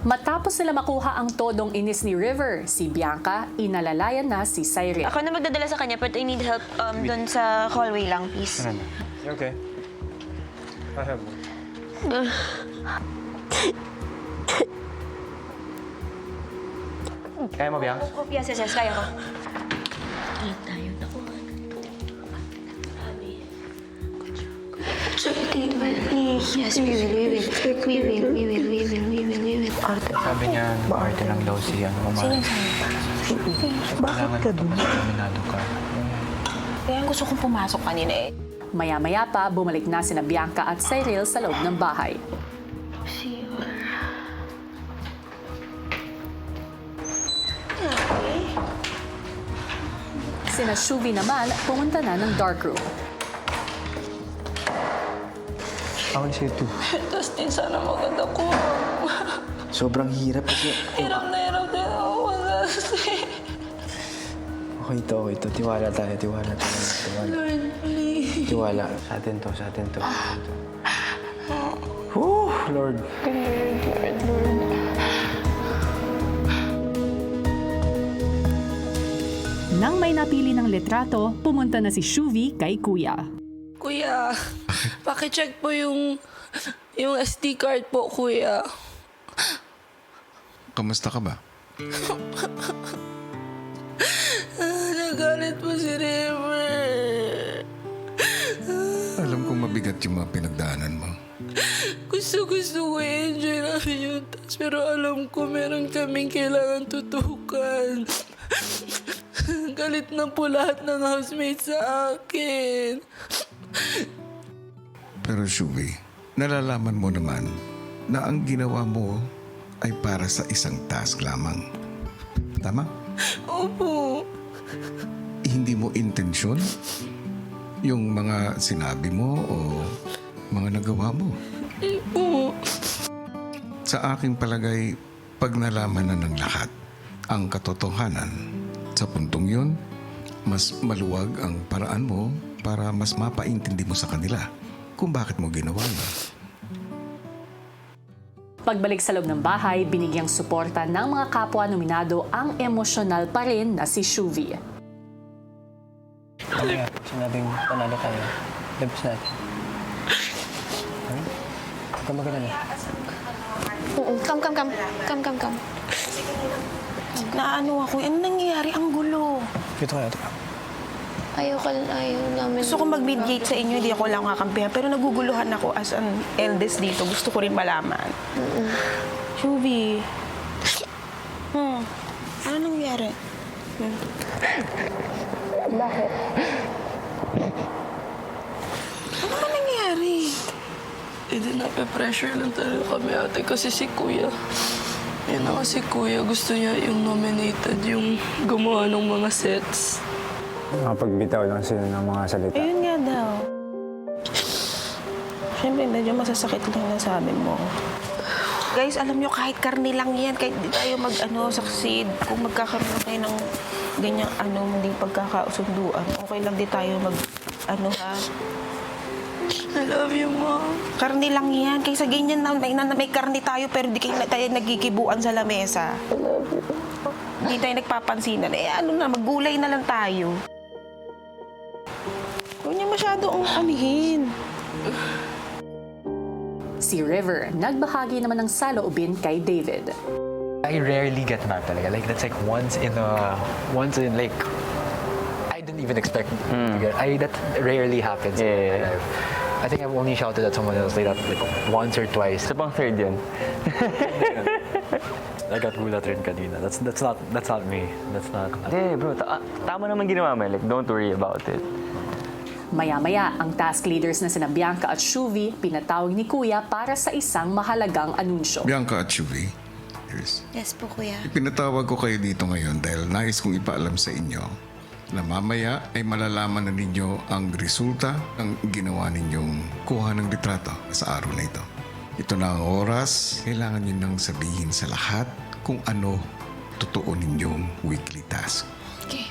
Matapos nila makuha ang todong inis ni River, si Bianca, inalalayan na si Cyril. Ako na magdadala sa kanya, but I need help dun sa hallway lang, please. You okay? I have one. Kaya mo, Bianca? Yes, kaya ko. Yes, we will. Sabi niya, maarte lang daw si Umar. Bakit ka dun? Aminado ka. Kaya gusto kong pumasok kanina eh. Maya-maya pa, bumalik na sina Bianca at Cyril sa loob ng bahay. Sina Shuvi naman, pumunta na ng dark room. How is it too? Tapos din sana maganda ko. Sobrang hirap kasi. Hirap din ako kasi. Okay to. Tiwala tayo. Lord, please. Tiwala. Sa atin to. Whew, Lord. Nang may napili ng litrato, pumunta na si Shuvi kay Kuya. Kuya, pakicheck po yung SD card po, kuya. Kamusta ka ba? Nagalit po si River. Alam kong mabigat yung mga pinagdaanan mo. Gusto ko i-enjoy namin yung task, pero alam ko meron kaming kailangan tutukan. Galit na po lahat ng housemates sa akin. Pero Shuvi, nalalaman mo naman na ang ginawa mo ay para sa isang task lamang. Tama? Opo. Hindi mo intensyon yung mga sinabi mo o mga nagawa mo. Opo. Sa aking palagay, pag nalaman na ng lahat ang katotohanan, sa puntong yun, mas maluwag ang paraan mo para mas mapaintindi mo sa kanila kung bakit mo ginawa yun. Pagbalik sa loob ng bahay, binigyang suporta ng mga kapwa nominado ang emosyonal pa rin na si Shuvi. Ano nga, sinabing panalo tayo. Labas natin. Huwag ka magalala. Come. Naano ako, ano nangyayari? Ang gulo. Dito ka. Ayaw namin. Gusto ko mag-mediate sa inyo, hindi ako lang kakampihan. Pero naguguluhan ako as an eldest dito. Gusto ko rin malaman. Shuvi. Ano nangyari? Bakit? Ano ba nangyari? Nape-pressure lang talaga kami ate kasi si Kuya. Yan ako si Kuya. Gusto niya yung nominated, yung gumawa ng mga sets. Makapagbitaw lang sila ng mga salita. Ayun nga daw. Siyempre, medyo masasakit lang na sabi mo. Guys, alam nyo, kahit karne lang yan, kahit di tayo succeed, kung magkakaroon kayo ng ganyang hindi pagkakausunduan, okay lang di tayo ha? I love you, Mom. Karne lang yan. Kaysa ganyan na may karne tayo pero di tayo nagkikibuan sa lamesa. I love you. Hindi tayo nagpapansinan. Maggulay na lang tayo. Huwag niya masyado anihin. Si River, nagbahagi naman ng saloobin kay David. I rarely get mad talaga. Like, that's like once in like, I didn't even expect to get, that rarely happens in my life. I think I've only shouted at someone else like that like once or twice. Sa pang third yan. I got gulat rin kanina. That's not me. That's not. Hindi, bro. Tama naman ginawa mo. Like, don't worry about it. Maya-maya, ang task leaders na sina Bianca at Shuvi pinatawag ni Kuya para sa isang mahalagang anunsyo. Bianca at Shuvi, Yes po, Kuya. ipinatawag ko kayo dito ngayon dahil nais kong ipaalam sa inyo na mamaya ay malalaman na ninyo ang resulta ng ginawa ninyong kuha ng litrato sa araw na ito. Ito na ang oras, kailangan nyo nang sabihin sa lahat kung ano totoo ninyong weekly task. Okay,